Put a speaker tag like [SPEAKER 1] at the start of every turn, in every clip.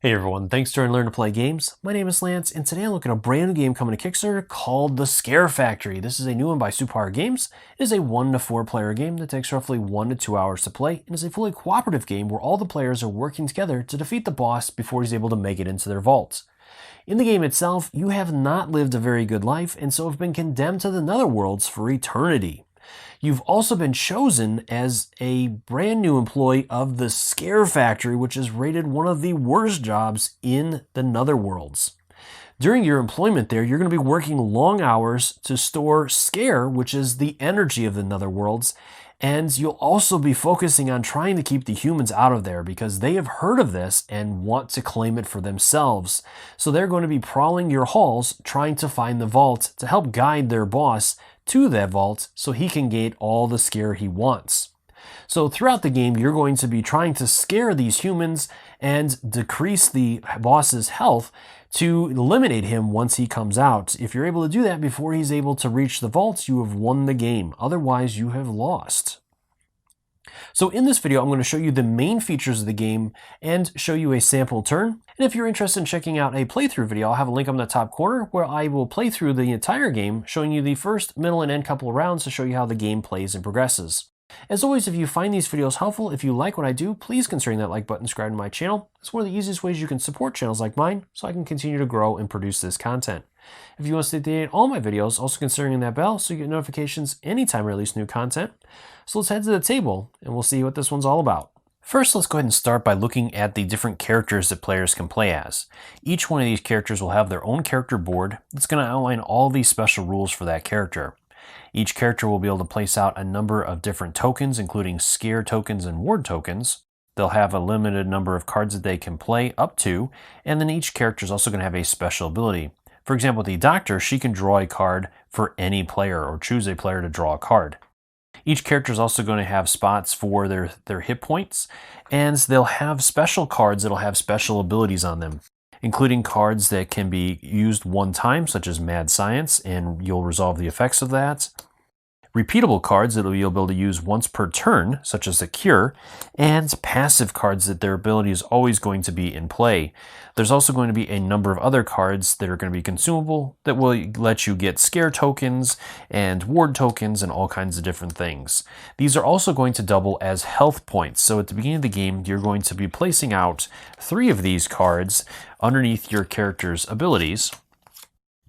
[SPEAKER 1] Hey everyone, thanks for Learn to Play Games. My name is Lance, and today I'm looking at a brand new game coming to Kickstarter called The Scare Factory. This is a new one by SupaR Games. It is a 1 to 4 player game that takes roughly 1 to 2 hours to play, and is a fully cooperative game where all the players are working together to defeat the boss before he's able to make it into their vault. In the game itself, you have not lived a very good life, and so have been condemned to the netherworlds for eternity. You've also been chosen as a brand new employee of the Scare Factory, which is rated one of the worst jobs in the netherworlds. During your employment there, you're going to be working long hours to store scare, which is the energy of the netherworlds, and you'll also be focusing on trying to keep the humans out of there because they have heard of this and want to claim it for themselves. So they're going to be prowling your halls trying to find the vault to help guide their boss to that vault so he can get all the scare he wants. So throughout the game, you're going to be trying to scare these humans and decrease the boss's health to eliminate him once he comes out. If you're able to do that before he's able to reach the vault, you have won the game. Otherwise, you have lost. So in this video, I'm going to show you the main features of the game and show you a sample turn. And if you're interested in checking out a playthrough video, I'll have a link on the top corner where I will play through the entire game, showing you the first, middle, and end couple of rounds to show you how the game plays and progresses. As always, if you find these videos helpful, if you like what I do, please consider hitting that like button, subscribe to my channel. It's one of the easiest ways you can support channels like mine so I can continue to grow and produce this content. If you want to stay updated on all my videos, also consider hitting that bell so you get notifications anytime I release new content. So let's head to the table and we'll see what this one's all about. First, let's go ahead and start by looking at the different characters that players can play as. Each one of these characters will have their own character board that's going to outline all these special rules for that character. Each character will be able to place out a number of different tokens, including scare tokens and ward tokens. They'll have a limited number of cards that they can play up to, and then each character is also going to have a special ability. For example, the Doctor, she can draw a card for any player or choose a player to draw a card. Each character is also going to have spots for their hit points, and they'll have special cards that'll have special abilities on them, including cards that can be used one time, such as Mad Science, and you'll resolve the effects of that. Repeatable cards that you'll be able to use once per turn, such as a Cure, and passive cards that their ability is always going to be in play. There's also going to be a number of other cards that are going to be consumable that will let you get scare tokens and ward tokens and all kinds of different things. These are also going to double as health points. So at the beginning of the game, you're going to be placing out 3 of these cards underneath your character's abilities.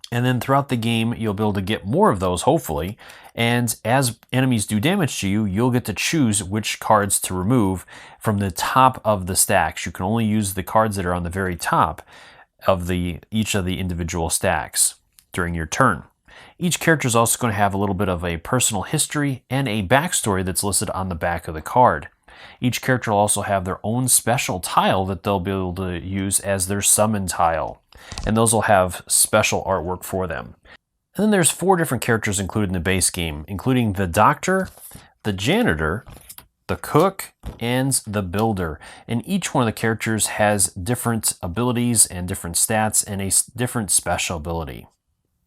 [SPEAKER 1] And then throughout the game, you'll be able to get more of those, hopefully. And as enemies do damage to you, you'll get to choose which cards to remove from the top of the stacks. You can only use the cards that are on the very top of each of the individual stacks during your turn. Each character is also going to have a little bit of a personal history and a backstory that's listed on the back of the card. Each character will also have their own special tile that they'll be able to use as their summon tile. And those will have special artwork for them. And then there's 4 different characters included in the base game, including the Doctor, the Janitor, the Cook, and the Builder. And each one of the characters has different abilities and different stats and a different special ability.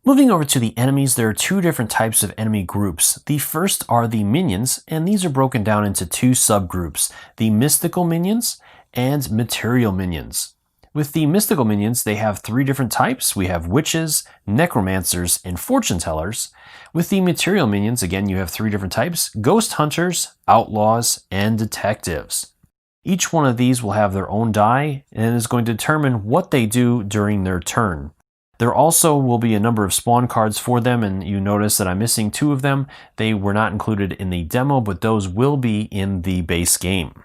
[SPEAKER 1] Moving over to the enemies, there are 2 different types of enemy groups. The first are the minions, and these are broken down into 2 subgroups, the mystical minions and material minions. With the mystical minions, they have 3 different types. We have witches, necromancers, and fortune tellers. With the material minions, again, you have 3 different types, ghost hunters, outlaws, and detectives. Each one of these will have their own die and is going to determine what they do during their turn. There also will be a number of spawn cards for them, and you notice that I'm missing 2 of them. They were not included in the demo, but those will be in the base game.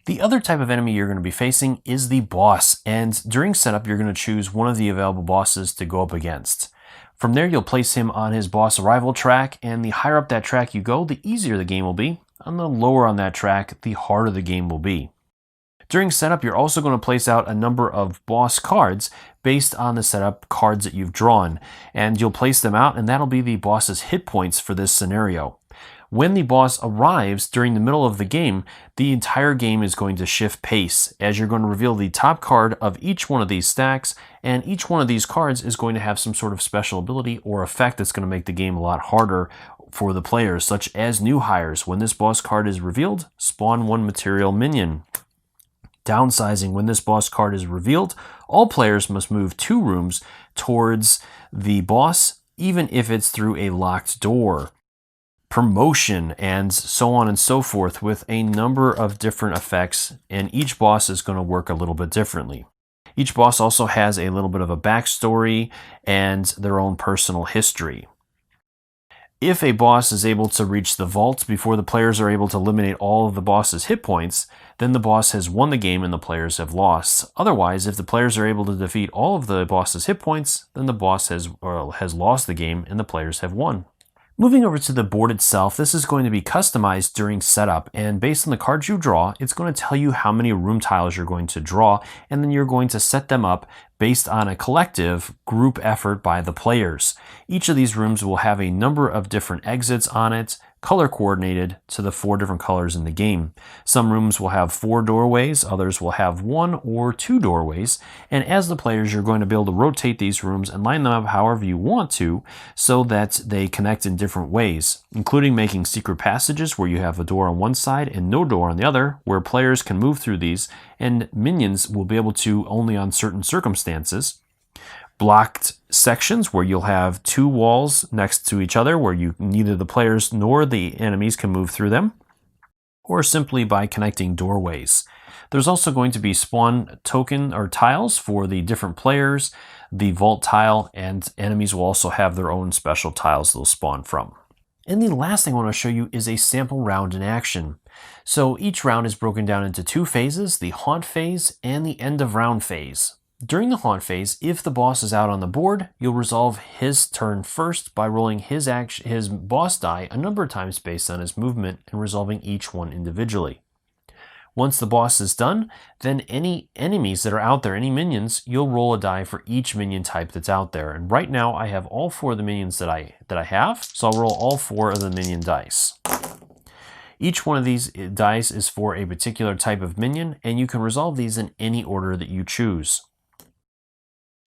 [SPEAKER 1] The other type of enemy you're going to be facing is the boss, and during setup you're going to choose one of the available bosses to go up against. From there you'll place him on his boss arrival track, and the higher up that track you go, the easier the game will be. On the lower on that track, the harder the game will be. During setup, you're also going to place out a number of boss cards based on the setup cards that you've drawn, and you'll place them out, and that'll be the boss's hit points for this scenario. When the boss arrives during the middle of the game, the entire game is going to shift pace as you're going to reveal the top card of each one of these stacks, and each one of these cards is going to have some sort of special ability or effect that's going to make the game a lot harder for the players, such as new hires. When this boss card is revealed, spawn 1 material minion. Downsizing: when this boss card is revealed, all players must move 2 rooms towards the boss, even if it's through a locked door. Promotion, and so on and so forth, with a number of different effects, and each boss is going to work a little bit differently. Each boss also has a little bit of a backstory and their own personal history. If a boss is able to reach the vault before the players are able to eliminate all of the boss's hit points, then the boss has won the game and the players have lost. Otherwise, if the players are able to defeat all of the boss's hit points, then the boss has lost the game and the players have won. Moving over to the board itself, this is going to be customized during setup, and based on the cards you draw, it's going to tell you how many room tiles you're going to draw, and then you're going to set them up based on a collective group effort by the players. Each of these rooms will have a number of different exits on it, color coordinated to the 4 different colors in the game. Some rooms will have 4 doorways, others will have 1 or 2 doorways, and as the players, you're going to be able to rotate these rooms and line them up however you want to, so that they connect in different ways, including making secret passages where you have a door on one side and no door on the other, where players can move through these, and minions will be able to only on certain circumstances. Blocked sections where you'll have 2 walls next to each other where neither the players nor the enemies can move through them, or simply by connecting doorways. There's also going to be spawn token or tiles for the different players, the vault tile, and enemies will also have their own special tiles they'll spawn from. And the last thing I want to show you is a sample round in action. So each round is broken down into 2 phases, the haunt phase and the end of round phase. During the haunt phase, if the boss is out on the board, you'll resolve his turn first by rolling his boss die a number of times based on his movement and resolving each one individually. Once the boss is done, then any enemies that are out there, any minions, you'll roll a die for each minion type that's out there. And right now I have all 4 of the minions that I have, so I'll roll all 4 of the minion dice. Each one of these dice is for a particular type of minion, and you can resolve these in any order that you choose.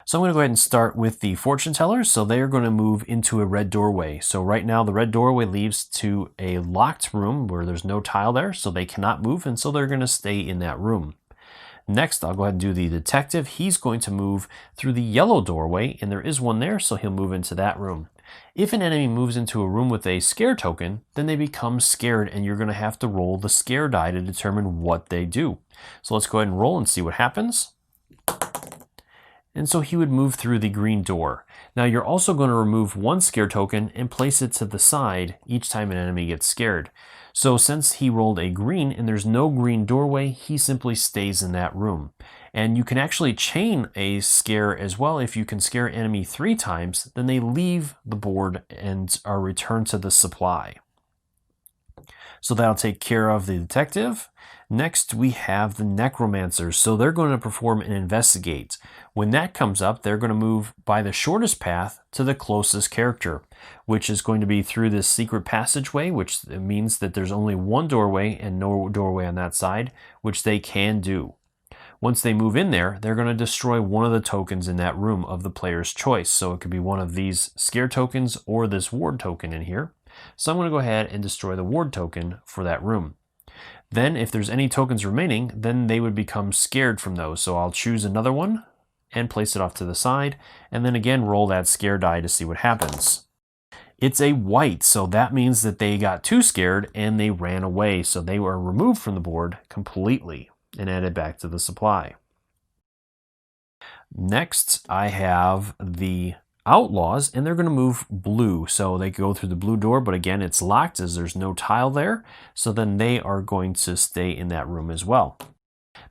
[SPEAKER 1] So I'm going to go ahead and start with the fortune tellers. So they are going to move into a red doorway. So right now the red doorway leads to a locked room where there's no tile there, so they cannot move, and so they're going to stay in that room. Next, I'll go ahead and do the detective. He's going to move through the yellow doorway, and there is one there, so he'll move into that room. If an enemy moves into a room with a scare token, then they become scared, and you're going to have to roll the scare die to determine what they do. So let's go ahead and roll and see what happens. And so he would move through the green door. Now you're also going to remove 1 scare token and place it to the side each time an enemy gets scared. So since he rolled a green and there's no green doorway, he simply stays in that room. And you can actually chain a scare as well. If you can scare an enemy 3 times, then they leave the board and are returned to the supply. So that'll take care of the detective. Next, we have the necromancers. So they're going to perform an investigate. When that comes up, they're going to move by the shortest path to the closest character, which is going to be through this secret passageway, which means that there's only 1 doorway and no doorway on that side, which they can do. Once they move in there, they're going to destroy one of the tokens in that room of the player's choice. So it could be one of these scare tokens or this ward token in here. So I'm going to go ahead and destroy the ward token for that room. Then if there's any tokens remaining, then they would become scared from those. So I'll choose another one and place it off to the side, and then again roll that scare die to see what happens. It's a white, so that means that they got too scared and they ran away. So they were removed from the board completely and added back to the supply. Next, I have the outlaws, and they're going to move blue. So they go through the blue door, but again, it's locked as there's no tile there. So then they are going to stay in that room as well.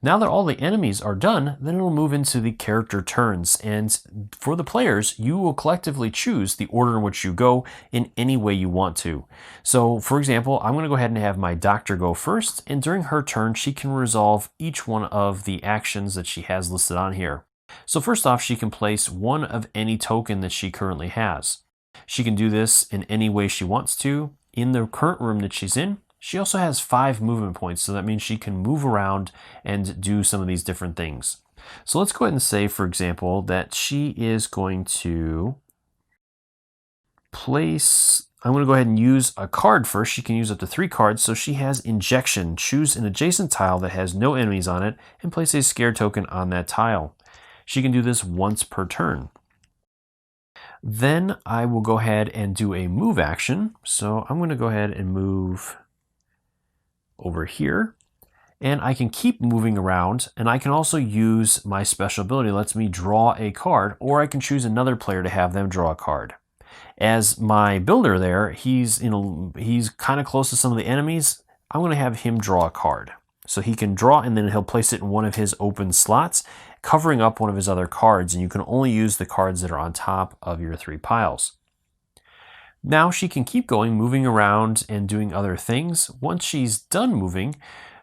[SPEAKER 1] Now that all the enemies are done, then it'll move into the character turns. And for the players, you will collectively choose the order in which you go in any way you want to. So for example, I'm going to go ahead and have my doctor go first. And during her turn, she can resolve each one of the actions that she has listed on here. So first off, she can place 1 of any token that she currently has. She can do this in any way she wants to. In the current room that she's in, she also has 5 movement points, so that means she can move around and do some of these different things. So let's go ahead and say, for example, that she is going to place I'm going to go ahead and use a card first. She can use up to 3 cards, so she has Injection. Choose an adjacent tile that has no enemies on it and place a scare token on that tile. She can do this once per turn. Then I will go ahead and do a move action. So I'm going to go ahead and move over here. And I can keep moving around, and I can also use my special ability. It lets me draw a card, or I can choose another player to have them draw a card. As my builder there, he's kind of close to some of the enemies. I'm going to have him draw a card. So he can draw, and then he'll place it in one of his open slots, covering up one of his other cards, and you can only use the cards that are on top of your 3 piles. Now she can keep going, moving around and doing other things. Once she's done moving,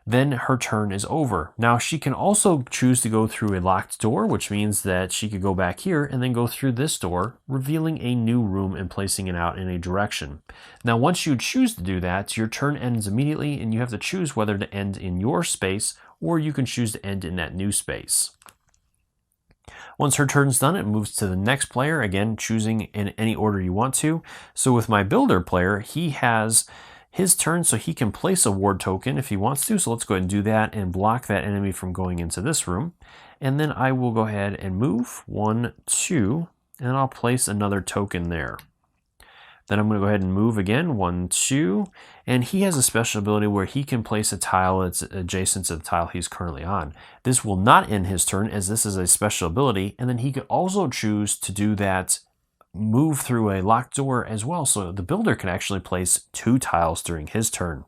[SPEAKER 1] then her turn is over. Now she can also choose to go through a locked door, which means that she could go back here and then go through this door, revealing a new room and placing it out in a direction. Now once you choose to do that, your turn ends immediately, and you have to choose whether to end in your space, or you can choose to end in that new space. Once her turn's done, it moves to the next player, again choosing in any order you want to. So with my builder player, he has his turn, so he can place a ward token if he wants to. So let's go ahead and do that and block that enemy from going into this room. And then I will go ahead and move 1, 2, and I'll place another token there. Then I'm going to go ahead and move again, 1, 2, and he has a special ability where he can place a tile that's adjacent to the tile he's currently on. This will not end his turn, as this is a special ability, and then he could also choose to do that move through a locked door as well, so the builder can actually place 2 tiles during his turn.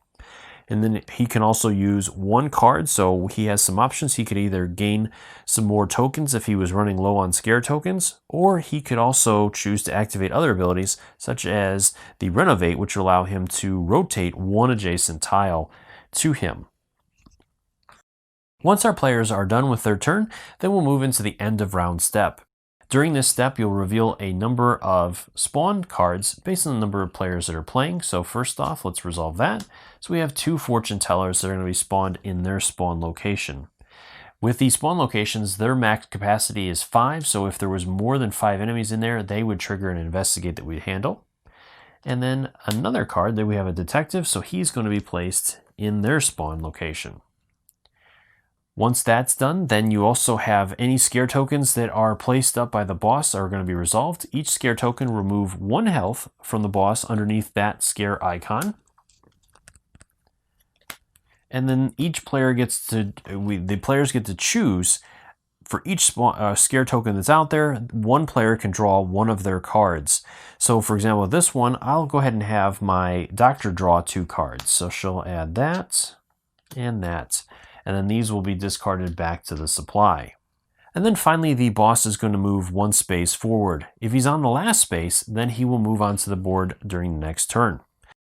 [SPEAKER 1] And then he can also use 1 card, so he has some options. He could either gain some more tokens if he was running low on scare tokens, or he could also choose to activate other abilities, such as the Renovate, which will allow him to rotate 1 adjacent tile to him. Once our players are done with their turn, then we'll move into the end of round step. During this step, you'll reveal a number of spawned cards based on the number of players that are playing. So first off, let's resolve that. So we have 2 fortune tellers that are going to be spawned in their spawn location. With these spawn locations, their max capacity is 5. So if there was more than 5 enemies in there, they would trigger an investigate that we'd handle. And then another card, there we have a detective. So he's going to be placed in their spawn location. Once that's done, then you also have any scare tokens that are placed up by the boss are going to be resolved. Each scare token will remove 1 health from the boss underneath that scare icon. And then each player gets to, the players get to choose for each scare token that's out there, 1 player can draw 1 of their cards. So for example, with this one, I'll go ahead and have my doctor draw 2 cards. So she'll add that and that. And then these will be discarded back to the supply. And then finally, the boss is going to move 1 space forward. If he's on the last space, then he will move onto the board during the next turn.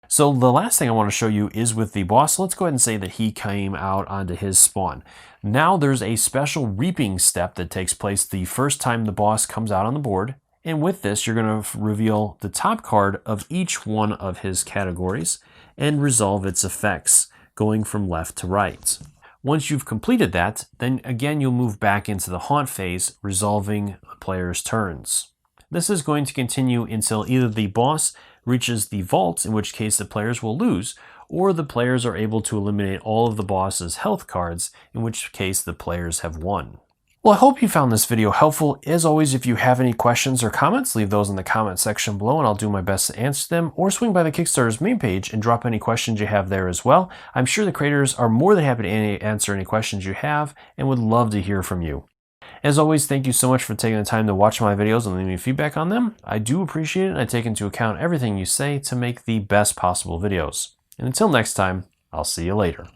[SPEAKER 1] So the last thing I want to show you is with the boss. Let's go ahead and say that he came out onto his spawn. Now there's a special reaping step that takes place the first time the boss comes out on the board. And with this, you're going to reveal the top card of each one of his categories and resolve its effects, going from left to right. Once you've completed that, then again you'll move back into the haunt phase, resolving the player's turns. This is going to continue until either the boss reaches the vault, in which case the players will lose, or the players are able to eliminate all of the boss's health cards, in which case the players have won. Well, I hope you found this video helpful. As always, if you have any questions or comments, leave those in the comment section below and I'll do my best to answer them, or swing by the Kickstarter's main page and drop any questions you have there as well. I'm sure the creators are more than happy to answer any questions you have and would love to hear from you. As always, thank you so much for taking the time to watch my videos and leave me feedback on them. I do appreciate it, and I take into account everything you say to make the best possible videos. And until next time, I'll see you later.